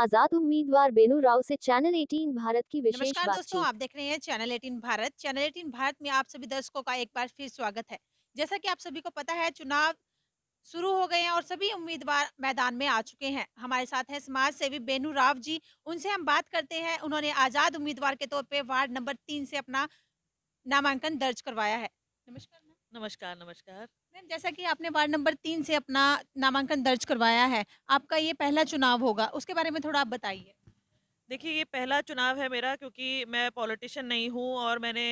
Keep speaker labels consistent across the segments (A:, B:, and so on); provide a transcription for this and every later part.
A: आजाद उम्मीदवार बेनू राव से चैनल 18 भारत की विशेष
B: नमस्कार दोस्तों,
A: बातचीत।
B: आप देख रहे हैं चैनल 18 भारत। चैनल 18 भारत में आप सभी दर्शकों का एक बार फिर स्वागत है। जैसा कि आप सभी को पता है, चुनाव शुरू हो गए हैं और सभी उम्मीदवार मैदान में आ चुके हैं। हमारे साथ हैं समाज सेवी बेनू राव जी, उनसे हम बात करते हैं। उन्होंने आजाद उम्मीदवार के तौर पे वार्ड नंबर 3 से अपना नामांकन दर्ज करवाया है। नमस्कार मैम।
C: नमस्कार, नमस्कार।
B: मैम, जैसा कि आपने वार्ड नंबर 3 से अपना नामांकन दर्ज करवाया है, आपका ये पहला चुनाव होगा, उसके बारे में थोड़ा आप बताइए?
C: देखिए, ये पहला चुनाव है मेरा क्योंकि मैं पॉलिटिशियन नहीं हूँ और मैंने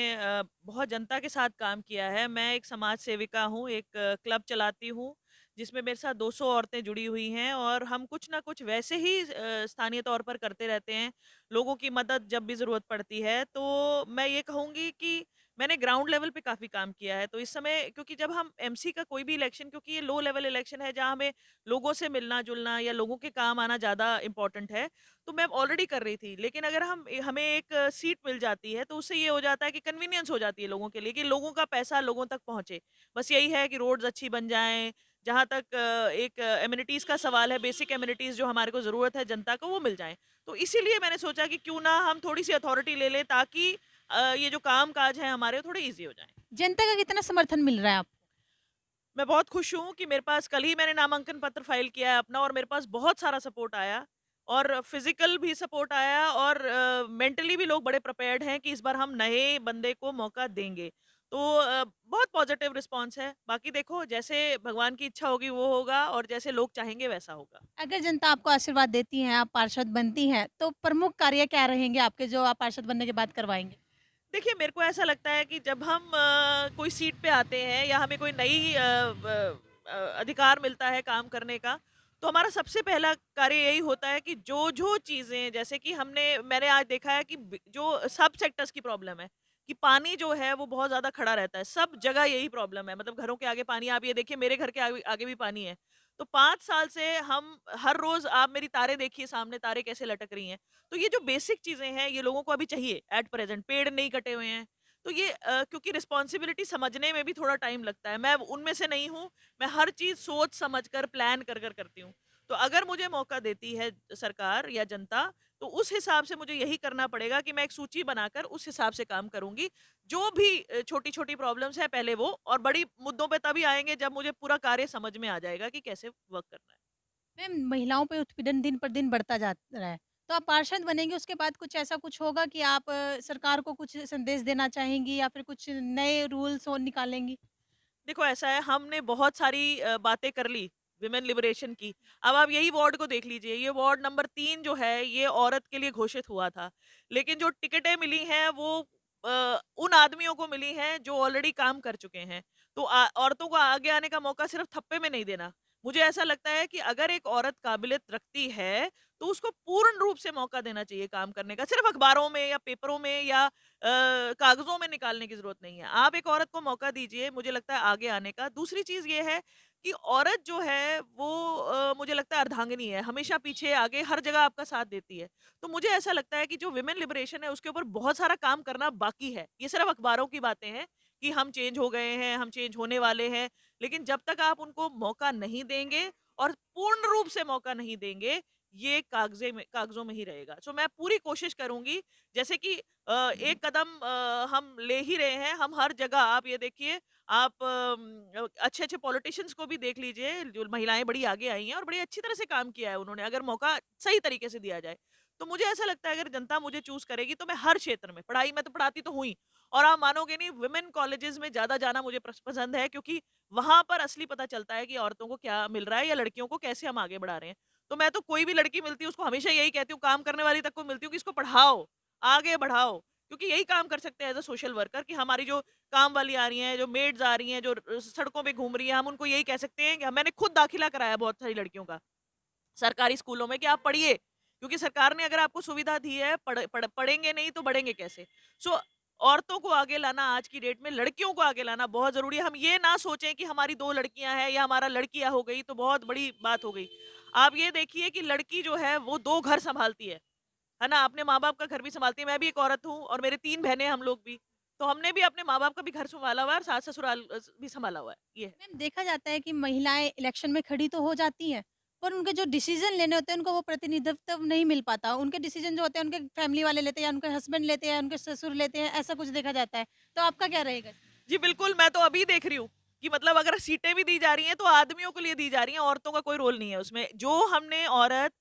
C: बहुत जनता के साथ काम किया है। मैं एक समाज सेविका हूँ, एक क्लब चलाती हूँ, जिसमें मेरे साथ 200 औरतें जुड़ी हुई हैं और हम कुछ ना कुछ वैसे ही स्थानीय तौर पर करते रहते हैं, लोगों की मदद जब भी ज़रूरत पड़ती है। तो मैं ये कहूँगी कि मैंने ग्राउंड लेवल पे काफ़ी काम किया है। तो इस समय क्योंकि जब हम एमसी का कोई भी इलेक्शन क्योंकि ये लो लेवल इलेक्शन है, जहाँ हमें लोगों से मिलना-जुलना या लोगों के काम आना ज़्यादा इम्पोर्टेंट है। तो मैं ऑलरेडी कर रही थी। लेकिन अगर हमें एक सीट मिल जाती है, तो उससे ये हो जाता है कि कन्वीनियंस हो जाती है लोगों के लिए कि लोगों का पैसा लोगों तक पहुँचे। बस यही है कि रोड्स अच्छी बन जाएँ, जहाँ तक एक एमिनिटीज़ का सवाल है, बेसिक एमिनिटीज़ जो हमारे को ज़रूरत है जनता को, वो मिल जाएँ। तो इसीलिए मैंने सोचा कि क्यों ना हम थोड़ी-सी अथॉरिटी ले लें ताकि ये जो काम-काज हैं हमारे, वो थोड़े ईज़ी हो जाएँ।
B: जनता का कितना समर्थन मिल रहा है आपको?
C: मैं बहुत खुश हूँ कि मेरे पास कल ही मैंने नामांकन पत्र फाइल किया है अपना और मेरे पास बहुत सारा सपोर्ट आया और फिजिकल भी सपोर्ट आया और मेंटली भी लोग बड़े प्रिपेयर्ड हैं कि इस बार हम नए बंदे को मौका देंगे। तो बहुत पॉजिटिव रिस्पांस है। बाकी देखो जैसे भगवान की इच्छा होगी वो होगा और जैसे लोग चाहेंगे वैसा होगा।
B: अगर जनता आपको आशीर्वाद देती है, आप पार्षद बनती हैं, तो प्रमुख कार्य क्या रहेंगे आपके जो आप पार्षद बनने के बाद करवाएँगे?
C: देखिए, मेरे को ऐसा लगता है कि जब हम कोई सीट पे आते हैं या हमें कोई नई अधिकार मिलता है काम करने का, तो हमारा सबसे पहला कार्य यही होता है कि जो-जो चीज़ें जैसे कि मैंने आज देखा है कि जो सब सेक्टर्स की प्रॉब्लम है, कि पानी जो है वो बहुत ज़्यादा खड़ा रहता है। सब जगह यही प्रॉब्लम है, मतलब घरों के आगे पानी आप ये देखिए मेरे घर के आगे आगे भी पानी है। तो 5 साल से हम हर रोज़ आप मेरी तारें देखिए सामने तारें कैसे लटक रही हैं। तो ये जो बेसिक चीज़ें हैं, ये लोगों को अभी चाहिए एट प्रेज़ेंट, पेड़ नहीं कटे हुए हैं। तो ये क्योंकि रिस्पॉन्सिबिलिटी समझने में भी थोड़ा टाइम लगता है। मैं उनमें से नहीं हूँ, मैं हर चीज़ सोच समझ कर, प्लान कर कर करती हूँ। तो अगर मुझे मौका देती है सरकार या जनता, तो उस हिसाब से मुझे यही करना पड़ेगा कि मैं एक सूची बनाकर उस हिसाब से काम करूँगी। जो भी छोटी-छोटी प्रॉब्लम्स हैं पहले वो और बड़ी मुद्दों पे तभी आएँगे जब मुझे पूरा कार्य समझ में आ जाएगा कि कैसे वर्क करना है।
B: मैम, महिलाओं पे उत्पीड़न दिन पर दिन बढ़ता जा रहा है, तो आप पार्षद बनेंगे उसके बाद कुछ ऐसा कुछ होगा कि आप सरकार को कुछ संदेश देना चाहेंगी या फिर कुछ नए रूल्स और निकालेंगी?
C: देखो ऐसा है हमने बहुत सारी बातें कर ली विमेन लिबरेशन की। अब आप यही वार्ड को देख लीजिए, ये वार्ड नंबर 3 जो है ये औरत के लिए घोषित हुआ था। लेकिन जो टिकटें मिली हैं वो उन आदमियों को मिली हैं जो ऑलरेडी काम कर चुके हैं। तो औरतों को आगे आने का मौका सिर्फ थप्पे में नहीं देना। मुझे ऐसा लगता है कि अगर एक औरत काबिलियत रखती है, तो उसको पूर्ण रूप से मौका देना चाहिए काम करने का। सिर्फ अखबारों में या पेपरों में या कागज़ों में निकालने की ज़रूरत नहीं है। आप एक औरत को मौका दीजिए, मुझे लगता है आगे आने का। दूसरी चीज़ ये है कि औरत जो है वो मुझे लगता है अर्धांगिनी है, हमेशा पीछे आगे हर जगह आपका साथ देती है। तो मुझे ऐसा लगता है कि जो विमेन लिबरेशन है उसके ऊपर बहुत सारा काम करना बाकी है। ये सिर्फ अखबारों की बातें हैं कि हम चेंज हो गए हैं, हम चेंज होने वाले हैं। लेकिन जब तक आप उनको मौका नहीं देंगे और पूर्ण रूप से मौका नहीं देंगे, ये कागज़ों में ही रहेगा। सो मैं पूरी कोशिश करूँगी जैसे कि एक कदम हम ले ही रहे हैं, हम हर जगह आप ये देखिए आप अच्छे-अच्छे पॉलिटिशियंस को भी देख लीजिए, जो महिलाएँ बड़ी आगे आई हैं और बड़ी अच्छी तरह से काम किया है उन्होंने, अगर मौका सही तरीके से दिया जाए। तो मुझे ऐसा लगता है अगर जनता मुझे चूज़ करेगी तो मैं हर क्षेत्र में, पढ़ाई में तो पढ़ाती तो हुँ ही और आप मानोगे नहीं वुमेन कॉलेजेस में ज़्यादा जाना मुझे पसंद है क्योंकि वहाँ पर असली पता चलता है कि औरतों को क्या मिल रहा है या लड़कियों को कैसे हम आगे बढ़ा रहे हैं। तो मैं तो कोई भी लड़की मिलती है उसको हमेशा यही कहती हूँ, काम करने वाली तक को मिलती हूँ कि इसको पढ़ाओ, आगे बढ़ाओ। क्योंकि यही काम कर सकते हैं एज़ अ सोशल वर्कर कि हमारी जो काम वाली आ रही हैं, जो मेड्स आ रही हैं, जो सड़कों पे घूम रही हैं, हम उनको यही कह सकते हैं कि मैंने खुद दाखिला कराया बहुत सारी लड़कियों का, सरकारी स्कूलों में कि आप पढ़िए, क्योंकि सरकार ने अगर आपको सुविधा दी है, पढ़ेंगे नहीं तो बढ़ेंगे कैसे? सो औरतों को आगे लाना आज की डेट में, लड़कियों को आगे लाना बहुत ज़रूरी है। हम ये ना सोचें कि हमारी 2 लड़कियाँ हैं या हमारा लड़कियाँ हो गई तो बहुत बड़ी बात हो गई। आप ये देखिए कि लड़की जो है वो 2 घर सँभालती है ना? अपने माँ-बाप का घर भी सँभालती है। मैं भी एक औरत हूँ और मेरे 3 बहनें हैं हम लोग भी। तो हमने भी अपने माँ-बाप का भी घर सँभाला हुआ है और सास-ससुराल भी सँभाला हुआ है। ये है।
B: मैम, देखा जाता है कि महिलाएँ इलेक्शन में खड़ी तो हो जाती हैं, पर उनके जो डिसीज़न लेने होते हैं उनको वो प्रतिनिधित्व नहीं मिल पाता। उनके डिसीज़न जो होते हैं उनके फैमिली वाले लेते हैं या उनके हस्बैंड लेते हैं या उनके ससुर लेते हैं, ऐसा कुछ देखा जाता है। तो आपका क्या रहेगा?
C: जी बिल्कुल, मैं तो अभी देख रही हूँ कि मतलब अगर सीटें भी दी जा रही हैं तो आदमियों के लिए दी जा रही हैं, औरतों का कोई रोल नहीं है उसमें। जो हमने औरत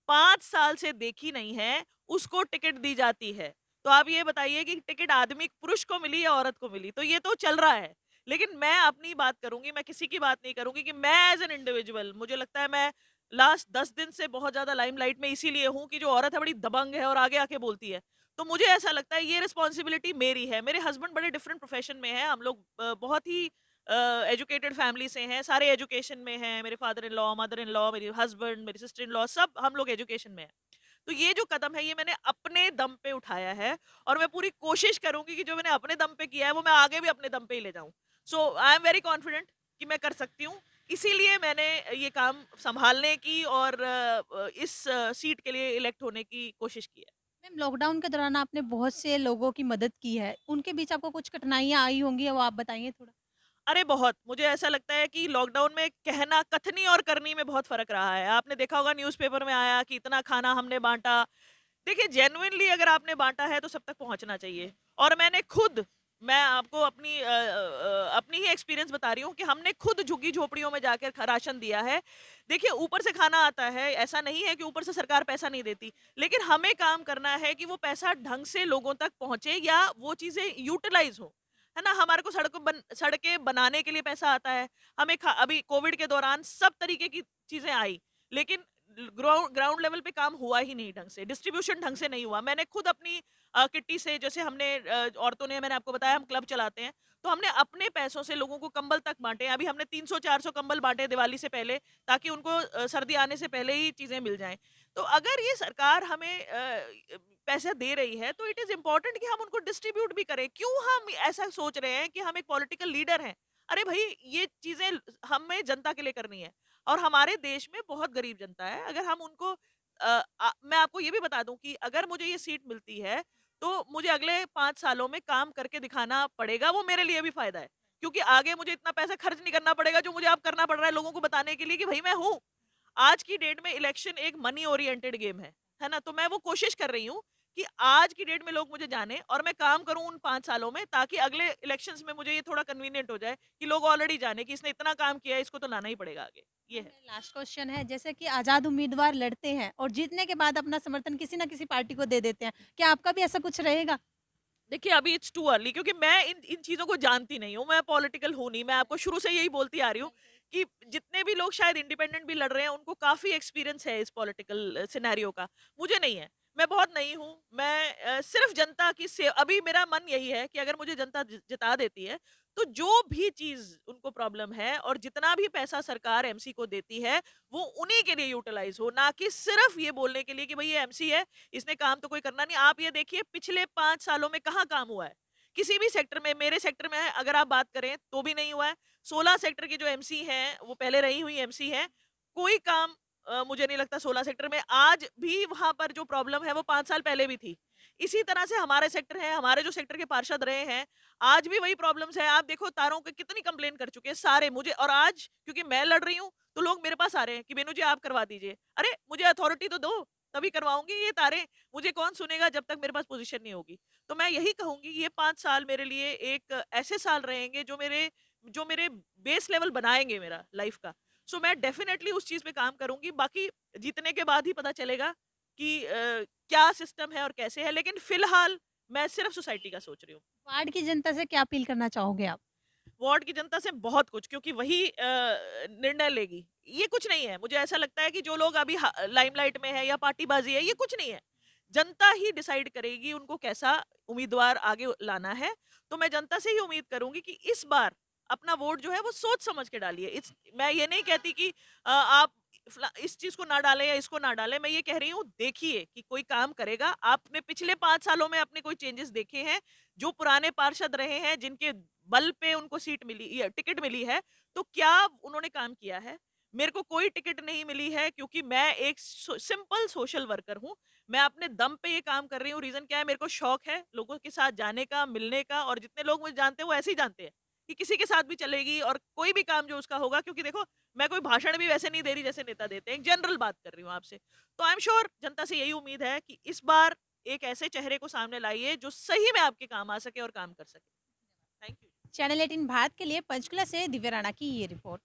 C: 5 साल से देखी नहीं है, उसको टिकट दी जाती है। तो आप ये बताइए कि टिकट आदमी पुरुष को मिली या औरत को मिली? तो ये तो चल रहा है। लेकिन मैं अपनी बात करूँगी, मैं किसी की बात नहीं करूँगी कि मैं एज़ एन इंडिविजुअल मुझे लगता है मैं लास्ट 10 दिन से बहुत ज़्यादा लाइमलाइट में इसीलिए हूँ कि जो औरत है बड़ी दबंग है और आगे आके बोलती है। तो मुझे ऐसा लगता है ये रिस्पॉन्सिबिलिटी मेरी है। मेरे हस्बैंड बड़े डिफरेंट प्रोफ़ेशन में हैं, हम लोग बहुत ही एजुकेटेड फैमिली से हैं, सारे एजुकेशन में हैं, मेरे father in law, mother in law, मेरे हस्बैंड, मेरी सिस्टर इन लॉ सब हम लोग एजुकेशन में हैं। तो ये जो कदम है ये मैंने अपने दम पे उठाया है और मैं पूरी कोशिश करूँगी कि जो मैंने अपने दम पे किया है वो मैं आगे भी अपने दम पे ही ले जाऊँ। सो आई एम वेरी कॉन्फिडेंट कि मैं कर सकती हूँ। इसीलिए मैंने ये काम सँभालने की और इस सीट के लिए इलेक्ट होने की कोशिश की है।
B: मैम लॉकडाउन के दौरान आपने बहुत से लोगों की मदद की है। उनके बीच आपको कुछ कठिनाइयाँ आई होंगी, वो आप बताएँगे थोड़ा?
C: अरे बहुत! मुझे ऐसा लगता है कि लॉकडाउन में कहना कथनी और करनी में बहुत फ़र्क रहा है। आपने देखा होगा न्यूज़पेपर में आया कि इतना खाना हमने बाँटा। देखिए जेनुइनली अगर आपने बाँटा है तो सब तक पहुँचना चाहिए। और मैंने खुद मैं आपको अपनी ही एक्सपीरियंस बता रही हूँ कि हमने खुद झुग्गी-झोपड़ियों में जाकर ख राशन दिया है। देखिए ऊपर से खाना आता है, ऐसा नहीं है कि ऊपर से सरकार पैसा नहीं देती। लेकिन हमें काम करना है कि वो पैसा ढंग से लोगों तक पहुँचे या वो चीज़ें यूटिलाइज़ हो। है ना? हमारे को सड़कें बनाने के लिए पैसा आता है। हमें अभी कोविड के दौरान सब तरीके की चीज़ें आई। लेकिन ग्राउंड ग्राउंड लेवल पे काम हुआ ही नहीं ढंग से, डिस्ट्रीब्यूशन ढंग से नहीं हुआ। मैंने खुद अपनी किट्टी से जैसे हमने औरतों ने मैंने आपको बताया हम क्लब चलाते हैं, तो हमने अपने पैसों से लोगों को कंबल तक बाँटे। अभी हमने 300-400 कंबल बाँटे दिवाली से पहले ताकि उनको सर्दी आने से पहले ही चीज़ें मिल जाएँ। तो अगर ये सरकार हमें पैसा दे रही है तो इट इज़ इम्पोर्टेंट कि हम उनको डिस्ट्रीब्यूट भी करें। क्यों हम ऐसा सोच रहे हैं कि हम एक पॉलिटिकल लीडर हैं? अरे भई ये चीज़ें हमें जनता के लिए करनी है। और हमारे देश में बहुत गरीब जनता है। अगर हम उनको मैं आपको ये भी बता दूँ कि अगर मुझे ये सीट मिलती है, तो मुझे अगले 5 सालों में काम करके दिखाना पड़ेगा, वो मेरे लिए भी फ़ायदा है। क्योंकि आगे मुझे इतना पैसा खर्च नहीं करना पड़ेगा, जो मुझे अब करना पड़ रहा है लोगों को बताने के लिए कि भई मैं हूँ। आज की डेट में इलेक्शन एक मनी ओरिएंटेड गेम है ना? तो मैं वो कोशिश कर रही हूँ कि आज की डेट में लोग मुझे जानें और मैं काम करूँ उन 5 सालों में ताकि अगले इलेक्शंस में मुझे ये थोड़ा कन्वीनिएंट हो जाए कि लोग ऑलरेडी जाने कि इसने इतना काम किया है, इसको तो लाना ही पड़ेगा आगे। ये
B: मैम
C: है।
B: मेरा लास्ट क्वेश्चन है, जैसे कि आज़ाद उम्मीदवार लड़ते हैं और जीतने के बाद अपना समर्थन किसी न किसी पार्टी को दे देते हैं। क्या आपका भी ऐसा कुछ रहेगा?
C: देखिए अभी इट्स टू अर्ली क्योंकि मैं इन इन चीज़ों को जानती नहीं हूँ, मैं पॉलिटिकल हूँ नहीं, मैं आपको शुरू से यही बोलती आ रही हूँ कि जितने भी लोग शायद इंडिपेंडेंट भी लड़ रहे हैं, उनको काफ़ी एक्सपीरियंस है इस पॉलिटिकल सिनेरियो का, मुझे नहीं है। मैं बहुत नई हूँ, मैं सिर्फ़ जनता की से अभी मेरा मन यही है कि अगर मुझे जनता जिता देती है, तो जो भी चीज़ उनको प्रॉब्लम है और जितना भी पैसा सरकार एमसी को देती है, वो उन्हीं के लिए यूटिलाइज़ हो, ना कि सिर्फ़ ये बोलने के लिए कि भई ये एमसी है, इसने काम तो कोई करना नहीं। आप ये देखिए पिछले 5 सालों में कहाँ काम हुआ है? किसी भी सेक्टर में मेरे सेक्टर में अगर आप बात करें तो भी नहीं हुआ है। 16 सेक्टर की जो एमसी हैं, वो पहले रही हुई एमसी हैं। कोई काम मुझे नहीं लगता 16 सेक्टर में आज भी वहाँ पर जो प्रॉब्लम है वो 5 साल पहले भी थी। इसी तरह से हमारे सेक्टर है, हमारे जो सेक्टर के पार्षद रहे हैं, आज भी वही प्रॉब्लम्स है। आप देखो तारों की कितनी कंप्लेन कर चुके हैं सारे मुझे और आज क्योंकि मैं लड़ रही हूँ, तो लोग मेरे पास आ रहे हैं कि बेनू जी आप करवा दीजिए। अरे! मुझे अथॉरिटी तो दो, तभी करवाऊँगी ये तारें। मुझे कौन सुनेगा जब तक मेरे पास पोज़ीशन नहीं होगी। तो मैं यही कहूँगी ये 5 साल मेरे लिए एक ऐसे साल रहेंगे जो मेरे बेस लेवल बनाएँगे मेरा लाइफ़ का। सो मैं डेफ़िनेटली उस चीज़ पे काम करूँगी। बाकी जीतने के बाद ही पता चलेगा कि क्या सिस्टम है और कैसे है। लेकिन फ़िलहाल मैं सिर्फ़ सोसाइटी का सोच रही हूँ।
B: वार्ड की जनता से क्या अपील करना चाहोगे आप?
C: वार्ड की जनता से बहुत कुछ क्योंकि वही निर्णय लेगी। ये कुछ नहीं है, मुझे ऐसा लगता है कि जो लोग अभी लाइमलाइट में है या पार्टीबाजी है, ये कुछ नहीं है। जनता ही डिसाइड करेगी उनको कैसा उम्मीदवार आगे लाना है। तो मैं जनता से ही उम्मीद करूँगी कि इस बार अपना वोट जो है वो सोच समझ के डालिए। मैं ये नहीं कहती कि आप इस चीज़ को ना डालें या इसको ना डालें। मैं ये कह रही हूँ देखिए कि कोई काम करेगा। आपने पिछले 5 सालों में अपने कोई चेंजेस देखे हैं? जो पुराने पार्षद रहे हैं जिनके बल पे उनको सीट मिली या टिकट मिली है, तो क्या उन्होंने काम किया है? मेरे को कोई टिकट नहीं मिली है क्योंकि मैं एक सिंपल सोशल वर्कर हूँ। मैं अपने दम पे ये काम कर रही हूँ। रीज़न क्या है? मेरे को शौक है लोगों के साथ जाने का, मिलने का और जितने लोग मुझे जानते हैं वो ऐसे ही जानते हैं कि किसी के साथ भी चलेगी और कोई भी काम जो उसका होगा, क्योंकि देखो मैं कोई भाषण भी वैसे नहीं दे रही जैसे नेता देते हैं, एक जनरल बात कर रही हूँ आपसे। तो आई एम श्योर जनता से यही उम्मीद है कि इस बार एक ऐसे चेहरे को सामने लाइए जो सही में आपके काम आ सके और काम कर सके। Thank you.
B: चैनल 18 भारत के लिए पंचकुला से दिव्या राणा की ये रिपोर्ट।